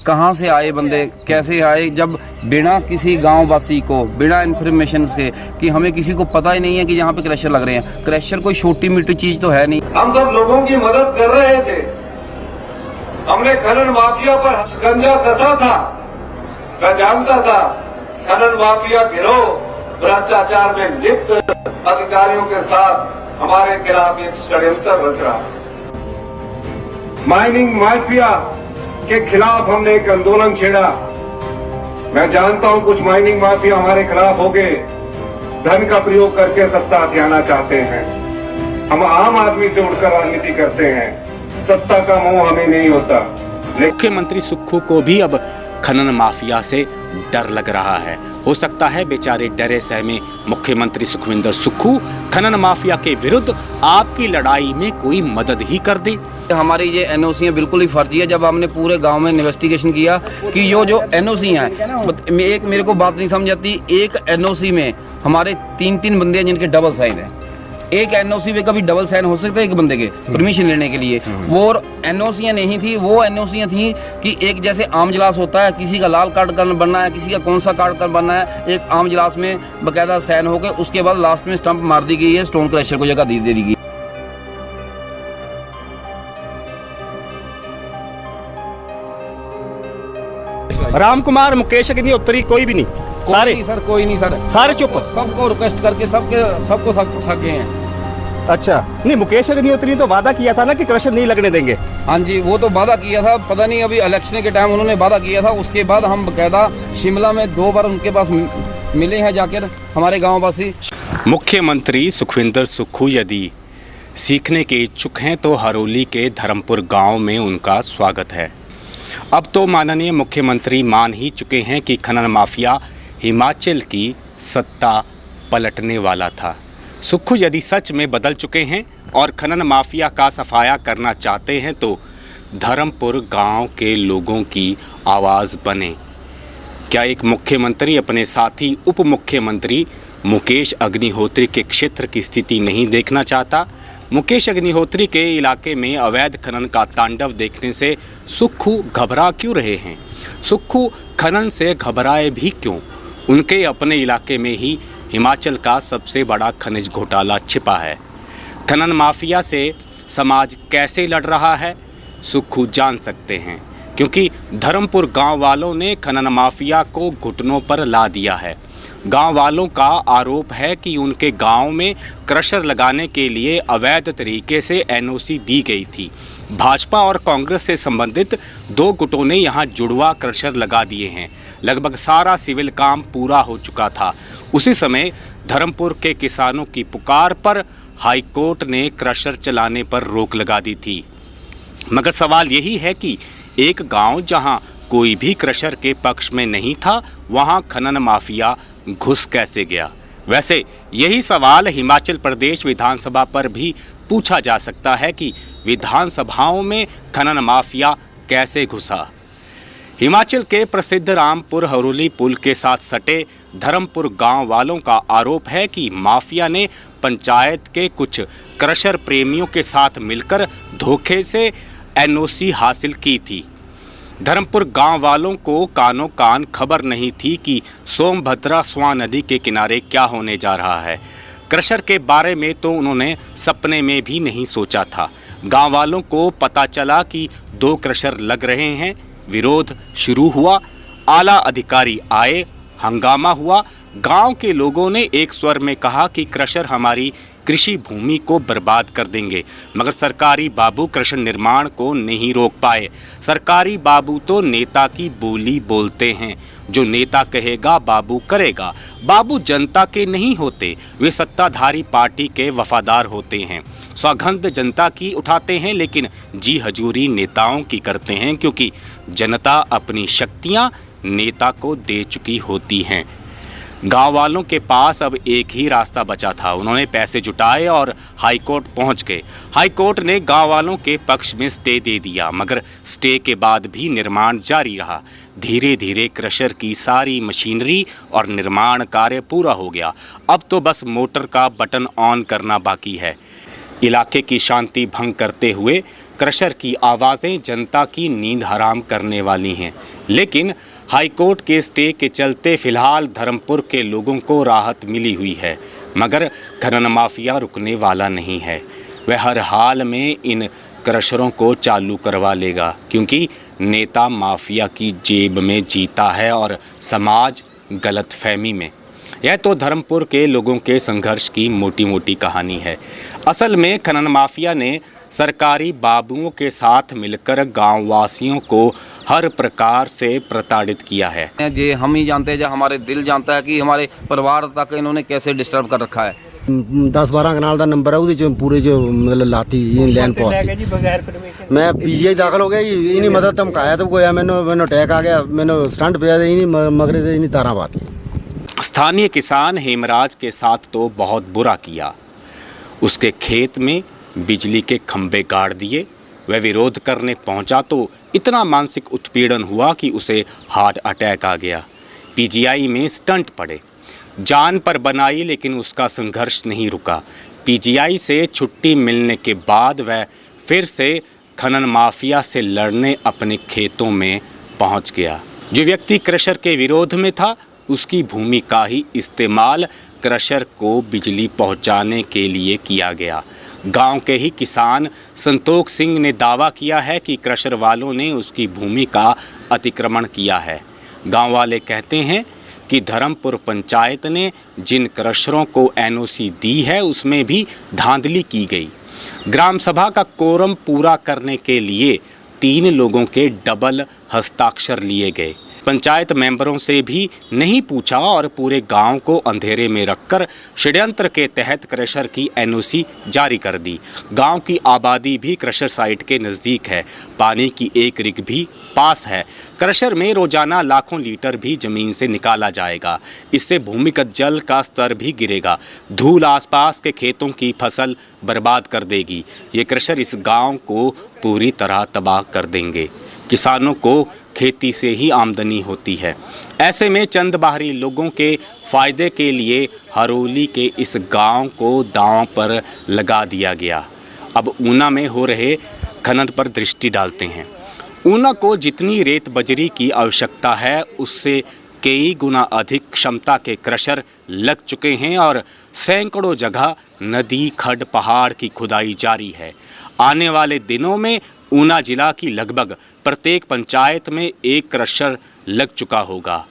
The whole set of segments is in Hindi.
कहाँ से आए बंदे, कैसे आए, जब बिना किसी गांव वासी को, बिना इन्फॉर्मेशन से कि हमें किसी को पता ही नहीं है कि यहाँ पे क्रशर लग रहे हैं। क्रशर कोई छोटी मोटी चीज तो है नहीं। हम सब लोगों की मदद कर रहे थे। हमने खनन माफिया पर शिकंजा कसा था। मैं जानता था खनन माफिया गिरोह भ्रष्टाचार में लिप्त अधिकारियों के साथ हमारे खिलाफ एक षड्यंत्र रच रहा है। माइनिंग माफिया के खिलाफ हमने एक आंदोलन छेड़ा। मैं जानता हूं कुछ माइनिंग माफिया हमारे खिलाफ हो गए, धन का प्रयोग करके सत्ता हथियाना चाहते हैं। हम आम आदमी से उठकर राजनीति करते हैं, सत्ता का मोह हमें नहीं होता। मुख्यमंत्री सुक्खू को भी अब खनन माफिया से डर लग रहा है। हो सकता है बेचारे डरे सहमे मुख्यमंत्री सुखविंदर सुक्खू खनन माफिया के विरुद्ध आपकी लड़ाई में कोई मदद ही कर दे। हमारी ये एनओसी बिल्कुल ही फर्जी है। जब हमने पूरे गांव में इन्वेस्टिगेशन किया कि ये जो एनओसी हैं, एक मेरे को बात नहीं समझ आती, एक एनओसी में हमारे 3-3 बंदे हैं जिनके डबल साइन है। एक एनओसी में कभी डबल साइन हो सकता है एक बंदे के परमिशन लेने के लिए? वो एनओसियां नहीं थी, वो एनओसियां थी कि एक जैसे आम इजलास होता है, किसी का लाल कार्ड कर बनना है, किसी का कौन सा कार्ड कर बनना है, एक आम इजलास में बकायदा साइन हो गए, उसके बाद लास्ट में स्टंप मार दी गई है, स्टोन क्रशर को जगह दे दी गई। राम कुमार, मुकेश अग्निहोत्री, कोई भी नहीं, सारे नहीं सर, कोई नहीं सर, सारे चुप। सबको रिक्वेस्ट करके सबको थके हैं। अच्छा, नहीं, मुकेश अग्निहोत्री ने तो वादा किया था ना कि क्रशर नहीं लगने देंगे। हाँ जी, वो तो वादा किया था, पता नहीं अभी इलेक्शन के टाइम उन्होंने वादा किया था। उसके बाद हम बकायदा शिमला में 2 बार उनके पास मिले हैं जाकर, हमारे गाँव वासी। मुख्यमंत्री सुखविंदर सुक्खू यदि सीखने के इच्छुक हैं तो हरोली के धर्मपुर गांव में उनका स्वागत है। अब तो माननीय मुख्यमंत्री मान ही चुके हैं कि खनन माफिया हिमाचल की सत्ता पलटने वाला था। सुक्खू यदि सच में बदल चुके हैं और खनन माफिया का सफाया करना चाहते हैं तो धर्मपुर गांव के लोगों की आवाज़ बने। क्या एक मुख्यमंत्री अपने साथी उप मुख्यमंत्री मुकेश अग्निहोत्री के क्षेत्र की स्थिति नहीं देखना चाहता? मुकेश अग्निहोत्री के इलाके में अवैध खनन का तांडव देखने से सुक्खू घबरा क्यों रहे हैं? सुक्खू खनन से घबराए भी क्यों? उनके अपने इलाके में ही हिमाचल का सबसे बड़ा खनिज घोटाला छिपा है। खनन माफिया से समाज कैसे लड़ रहा है सुक्खू जान सकते हैं, क्योंकि धर्मपुर गांव वालों ने खनन माफिया को घुटनों पर ला दिया है। गांव वालों का आरोप है कि उनके गांव में क्रशर लगाने के लिए अवैध तरीके से एनओसी दी गई थी। भाजपा और कांग्रेस से संबंधित 2 गुटों ने यहां जुड़वा क्रशर लगा दिए हैं। लगभग सारा सिविल काम पूरा हो चुका था। उसी समय धर्मपुर के किसानों की पुकार पर हाईकोर्ट ने क्रशर चलाने पर रोक लगा दी थी। मगर सवाल यही है कि एक गांव जहां कोई भी क्रशर के पक्ष में नहीं था, वहां खनन माफिया घुस कैसे गया? वैसे यही सवाल हिमाचल प्रदेश विधानसभा पर भी पूछा जा सकता है कि विधानसभाओं में खनन माफिया कैसे घुसा। हिमाचल के प्रसिद्ध रामपुर हरोली पुल के साथ सटे धर्मपुर गांव वालों का आरोप है कि माफिया ने पंचायत के कुछ क्रशर प्रेमियों के साथ मिलकर धोखे से एनओसी हासिल की थी। धर्मपुर गांव वालों को कानों कान खबर नहीं थी कि सोमभद्रा स्वां नदी के किनारे क्या होने जा रहा है। क्रशर के बारे में तो उन्होंने सपने में भी नहीं सोचा था। गांव वालों को पता चला कि 2 क्रशर लग रहे हैं, विरोध शुरू हुआ। आला अधिकारी आए, हंगामा हुआ। गांव के लोगों ने एक स्वर में कहा कि क्रशर हमारी कृषि भूमि को बर्बाद कर देंगे, मगर सरकारी बाबू क्रशर निर्माण को नहीं रोक पाए। सरकारी बाबू तो नेता की बोली बोलते हैं, जो नेता कहेगा बाबू करेगा। बाबू जनता के नहीं होते, वे सत्ताधारी पार्टी के वफादार होते हैं। सौगंध जनता की उठाते हैं, लेकिन जी हजूरी नेताओं की करते हैं, क्योंकि जनता अपनी शक्तियां नेता को दे चुकी होती हैं। गांव वालों के पास अब एक ही रास्ता बचा था। उन्होंने पैसे जुटाए और हाईकोर्ट पहुंच गए। हाईकोर्ट ने गांव वालों के पक्ष में स्टे दे दिया, मगर स्टे के बाद भी निर्माण जारी रहा। धीरे धीरे क्रशर की सारी मशीनरी और निर्माण कार्य पूरा हो गया। अब तो बस मोटर का बटन ऑन करना बाकी है। इलाके की शांति भंग करते हुए क्रशर की आवाज़ें जनता की नींद हराम करने वाली हैं। लेकिन हाईकोर्ट के स्टे के चलते फिलहाल धर्मपुर के लोगों को राहत मिली हुई है, मगर खनन माफिया रुकने वाला नहीं है। वह हर हाल में इन क्रशरों को चालू करवा लेगा, क्योंकि नेता माफिया की जेब में जीता है और समाज गलतफहमी में। यह तो धर्मपुर के लोगों के संघर्ष की मोटी मोटी कहानी है। असल में खनन माफिया ने सरकारी बाबुओं के साथ मिलकर गाँव वासियों को हर प्रकार से प्रताड़ित किया है। ये हम ही जानते हैं, जो हमारे दिल जानता है कि हमारे परिवार तक इन्होंने कैसे डिस्टर्ब कर रखा है। 10-12 कनाल का नंबर है, वो पूरे जो मतलब लाती लैन पहुंचती। मैं पीजीआई दाखिल हो गया, इन्हीं मदद तम खाया तो गोया मैंने अटैक आ गया, मैंने स्टंट पे इन्हीं मगरे से इन्हीं तारा बात। स्थानीय किसान हेमराज के साथ तो बहुत बुरा किया। उसके खेत में बिजली के खंभे गाड़ दिए। वह विरोध करने पहुंचा तो इतना मानसिक उत्पीड़न हुआ कि उसे हार्ट अटैक आ गया। पीजीआई में स्टंट पड़े, जान पर बनाई, लेकिन उसका संघर्ष नहीं रुका। पीजीआई से छुट्टी मिलने के बाद वह फिर से खनन माफिया से लड़ने अपने खेतों में पहुंच गया। जो व्यक्ति क्रशर के विरोध में था, उसकी भूमि का ही इस्तेमाल क्रशर को बिजली पहुंचाने के लिए किया गया। गांव के ही किसान संतोख सिंह ने दावा किया है कि क्रशर वालों ने उसकी भूमि का अतिक्रमण किया है। गांव वाले कहते हैं कि धर्मपुर पंचायत ने जिन क्रशरों को एनओसी दी है, उसमें भी धांधली की गई। ग्राम सभा का कोरम पूरा करने के लिए 3 लोगों के डबल हस्ताक्षर लिए गए। पंचायत मेंबरों से भी नहीं पूछा और पूरे गांव को अंधेरे में रखकर षड्यंत्र के तहत क्रशर की एनओसी जारी कर दी। गांव की आबादी भी क्रशर साइट के नज़दीक है। पानी की एक रिग भी पास है। क्रशर में रोजाना लाखों लीटर भी ज़मीन से निकाला जाएगा। इससे भूमिगत जल का स्तर भी गिरेगा। धूल आसपास के खेतों की फसल बर्बाद कर देगी। ये क्रशर इस गाँव को पूरी तरह तबाह कर देंगे। किसानों को खेती से ही आमदनी होती है। ऐसे में चंद बाहरी लोगों के फ़ायदे के लिए हरोली के इस गांव को दांव पर लगा दिया गया। अब ऊना में हो रहे खनन पर दृष्टि डालते हैं। ऊना को जितनी रेत बजरी की आवश्यकता है, उससे कई गुना अधिक क्षमता के क्रशर लग चुके हैं और सैकड़ों जगह नदी, खड्ड, पहाड़ की खुदाई जारी है। आने वाले दिनों में ऊना जिला की लगभग प्रत्येक पंचायत में एक क्रशर लग चुका होगा।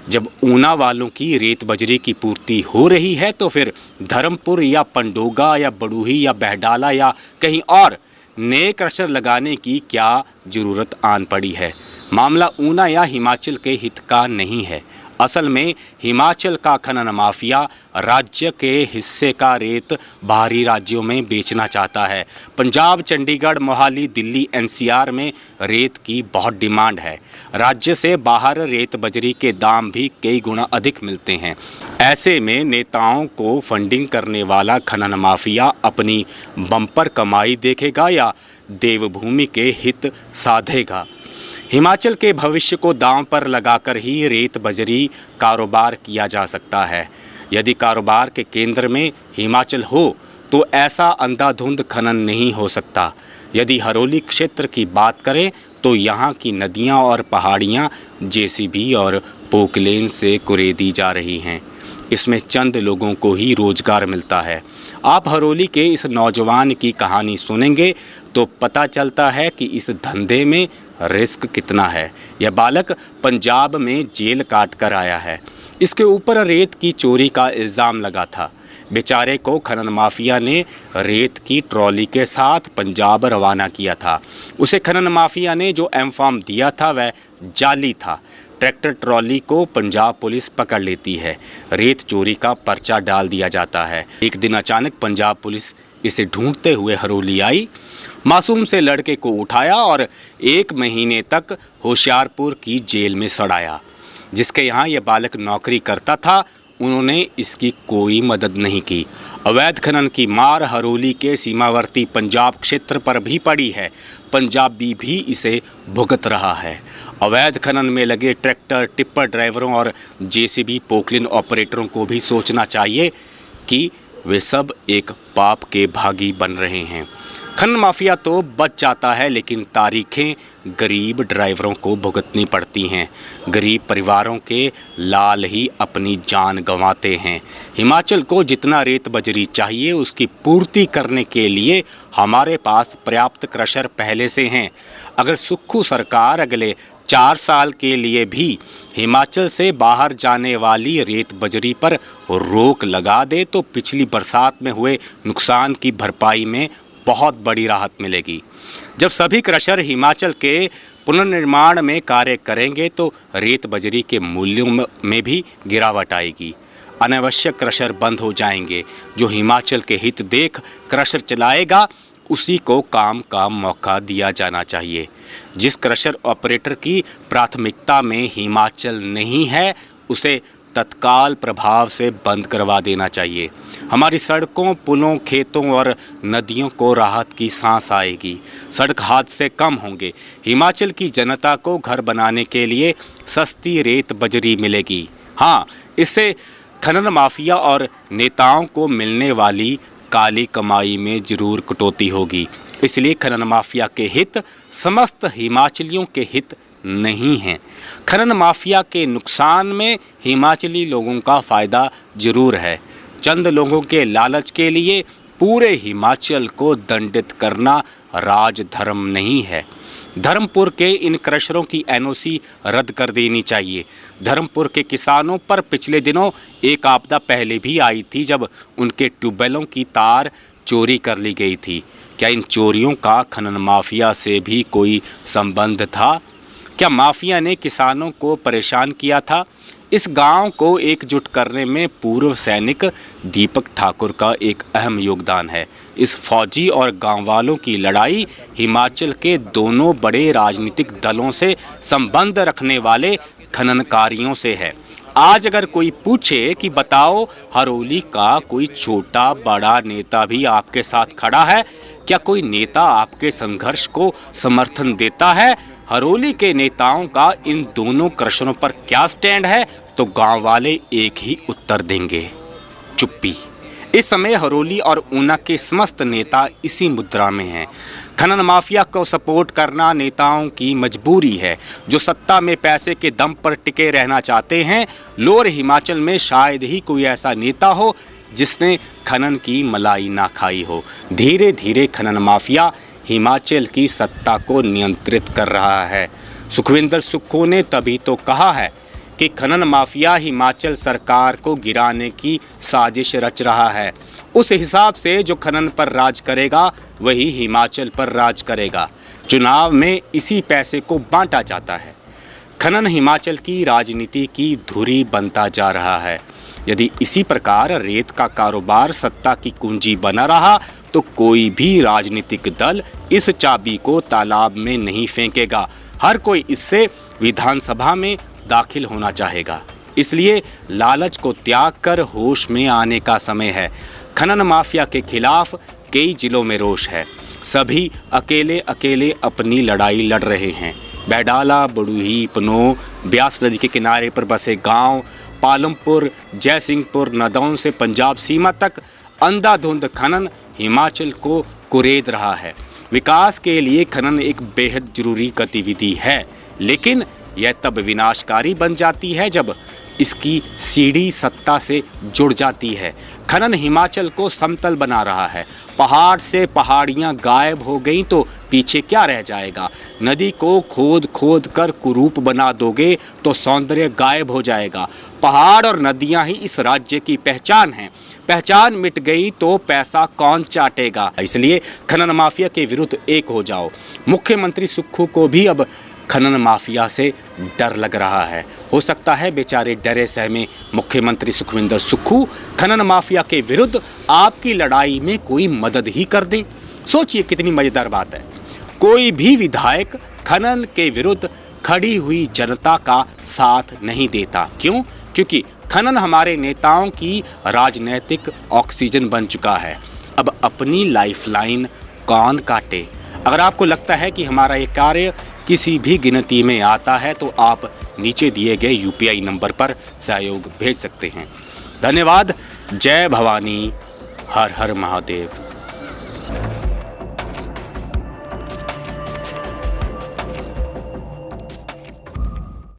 जब ऊना वालों की रेत बजरी की पूर्ति हो रही है, तो फिर धर्मपुर या पंडोगा या बड़ूही या बहडाला या कहीं और नए क्रशर लगाने की क्या ज़रूरत आन पड़ी है। मामला ऊना या हिमाचल के हित का नहीं है। असल में हिमाचल का खनन माफिया राज्य के हिस्से का रेत बाहरी राज्यों में बेचना चाहता है। पंजाब, चंडीगढ़, मोहाली, दिल्ली, एनसीआर में रेत की बहुत डिमांड है। राज्य से बाहर रेत बजरी के दाम भी कई गुना अधिक मिलते हैं। ऐसे में नेताओं को फंडिंग करने वाला खनन माफिया अपनी बम्पर कमाई देखेगा या देवभूमि के हित साधेगा। हिमाचल के भविष्य को दांव पर लगाकर ही रेत बजरी कारोबार किया जा सकता है। यदि कारोबार के केंद्र में हिमाचल हो तो ऐसा अंधाधुंध खनन नहीं हो सकता। यदि हरोली क्षेत्र की बात करें तो यहाँ की नदियाँ और पहाड़ियाँ जेसीबी और पोकलेन से कुरेदी जा रही हैं। इसमें चंद लोगों को ही रोजगार मिलता है। आप हरोली के इस नौजवान की कहानी सुनेंगे तो पता चलता है कि इस धंधे में रिस्क कितना है। यह बालक पंजाब में जेल काट कर आया है। इसके ऊपर रेत की चोरी का इल्ज़ाम लगा था। बेचारे को खनन माफिया ने रेत की ट्रॉली के साथ पंजाब रवाना किया था। उसे खनन माफिया ने जो एम-फॉर्म दिया था वह जाली था। ट्रैक्टर ट्रॉली को पंजाब पुलिस पकड़ लेती है। रेत चोरी का पर्चा डाल दिया जाता है। एक दिन अचानक पंजाब पुलिस इसे ढूंढते हुए हरोली आई, मासूम से लड़के को उठाया और 1 महीने तक होशियारपुर की जेल में सड़ाया। जिसके यहाँ यह बालक नौकरी करता था, उन्होंने इसकी कोई मदद नहीं की। अवैध खनन की मार हरोली के सीमावर्ती पंजाब क्षेत्र पर भी पड़ी है। पंजाबी भी इसे भुगत रहा है। अवैध खनन में लगे ट्रैक्टर, टिप्पर ड्राइवरों और जेसीबी पोकलिन ऑपरेटरों को भी सोचना चाहिए कि वे सब एक पाप के भागी बन रहे हैं। खनन माफिया तो बच जाता है, लेकिन तारीखें गरीब ड्राइवरों को भुगतनी पड़ती हैं। गरीब परिवारों के लाल ही अपनी जान गंवाते हैं। हिमाचल को जितना रेत बजरी चाहिए उसकी पूर्ति करने के लिए हमारे पास पर्याप्त क्रशर पहले से हैं। अगर सुक्खू सरकार अगले 4 साल के लिए भी हिमाचल से बाहर जाने वाली रेत बजरी पर रोक लगा दे तो पिछली बरसात में हुए नुकसान की भरपाई में बहुत बड़ी राहत मिलेगी। जब सभी क्रशर हिमाचल के पुनर्निर्माण में कार्य करेंगे तो रेत बजरी के मूल्यों में भी गिरावट आएगी। अनावश्यक क्रशर बंद हो जाएंगे। जो हिमाचल के हित देख क्रशर चलाएगा उसी को काम का मौका दिया जाना चाहिए। जिस क्रशर ऑपरेटर की प्राथमिकता में हिमाचल नहीं है उसे तत्काल प्रभाव से बंद करवा देना चाहिए। हमारी सड़कों, पुलों, खेतों और नदियों को राहत की सांस आएगी। सड़क हादसे कम होंगे। हिमाचल की जनता को घर बनाने के लिए सस्ती रेत बजरी मिलेगी। हाँ, इससे खनन माफिया और नेताओं को मिलने वाली काली कमाई में जरूर कटौती होगी। इसलिए खनन माफिया के हित समस्त हिमाचलियों के हित नहीं हैं। खनन माफिया के नुकसान में हिमाचली लोगों का फ़ायदा जरूर है। चंद लोगों के लालच के लिए पूरे हिमाचल को दंडित करना राजधर्म नहीं है। धर्मपुर के इन क्रशरों की एनओसी रद्द कर देनी चाहिए। धर्मपुर के किसानों पर पिछले दिनों एक आपदा पहले भी आई थी जब उनके ट्यूबवेलों की तार चोरी कर ली गई थी। क्या इन चोरियों का खनन माफिया से भी कोई संबंध था? क्या माफिया ने किसानों को परेशान किया था? इस गांव को एकजुट करने में पूर्व सैनिक दीपक ठाकुर का एक अहम योगदान है। इस फौजी और गांव वालों की लड़ाई हिमाचल के दोनों बड़े राजनीतिक दलों से संबंध रखने वाले खननकारियों से है। आज अगर कोई पूछे कि बताओ हरोली का कोई छोटा बड़ा नेता भी आपके साथ खड़ा है, क्या कोई नेता आपके संघर्ष को समर्थन देता है? हरोली के नेताओं का इन दोनों क्रशरों पर क्या स्टैंड है? तो गांव वाले एक ही उत्तर देंगे, चुप्पी। इस समय हरोली और ऊना के समस्त नेता इसी मुद्रा में हैं। खनन माफिया को सपोर्ट करना नेताओं की मजबूरी है जो सत्ता में पैसे के दम पर टिके रहना चाहते हैं। लोअर हिमाचल में शायद ही कोई ऐसा नेता हो जिसने खनन की मलाई ना खाई हो। धीरे धीरे खनन माफिया हिमाचल की सत्ता को नियंत्रित कर रहा है। सुखविंदर सुक्खू ने तभी तो कहा है कि खनन माफिया हिमाचल सरकार को गिराने की साजिश रच रहा है। उस हिसाब से जो खनन पर राज करेगा वही हिमाचल पर राज करेगा। चुनाव में इसी पैसे को बांटा जाता है। खनन हिमाचल की राजनीति की धुरी बनता जा रहा है। यदि इसी प्रकार रेत का कारोबार सत्ता की कुंजी बना रहा तो कोई भी राजनीतिक दल इस चाबी को तालाब में नहीं फेंकेगा। हर कोई इससे विधानसभा में दाखिल होना चाहेगा। इसलिए लालच को त्याग कर होश में आने का समय है। खनन माफिया के खिलाफ कई जिलों में रोष है। सभी अकेले अकेले अपनी लड़ाई लड़ रहे हैं। बैडाला, बड़ूही, पनो, ब्यास नदी के किनारे पर बसे गांव, पालमपुर, जयसिंहपुर, नदौन से पंजाब सीमा तक अंधाधुंध खनन हिमाचल को कुरेद रहा है। विकास के लिए खनन एक बेहद जरूरी गतिविधि है, लेकिन यह तब विनाशकारी बन जाती है जब इसकी सीढ़ी सत्ता से जुड़ जाती है। खनन हिमाचल को समतल बना रहा है। पहाड़ से पहाड़ियाँ गायब हो गई तो पीछे क्या रह जाएगा? नदी को खोद खोद कर कुरूप बना दोगे तो सौंदर्य गायब हो जाएगा। पहाड़ और नदियाँ ही इस राज्य की पहचान हैं। पहचान मिट गई तो पैसा कौन चाटेगा? इसलिए खनन माफिया के विरुद्ध एक हो जाओ। मुख्यमंत्री सुक्खू को भी अब खनन माफिया से डर लग रहा है। हो सकता है बेचारे डरे सहमे मुख्यमंत्री सुखविंदर सुक्खू खनन माफिया के विरुद्ध आपकी लड़ाई में कोई मदद ही कर दें। सोचिए कितनी मजेदार बात है। कोई भी विधायक खनन के विरुद्ध खड़ी हुई जनता का साथ नहीं देता। क्यों? क्योंकि खनन हमारे नेताओं की राजनीतिक ऑक्सीजन बन चुका है। अब अपनी लाइफलाइन कौन काटे? अगर आपको लगता है कि हमारा ये कार्य किसी भी गिनती में आता है तो आप नीचे दिए गए UPI नंबर पर सहयोग भेज सकते हैं। धन्यवाद। जय भवानी, हर हर महादेव।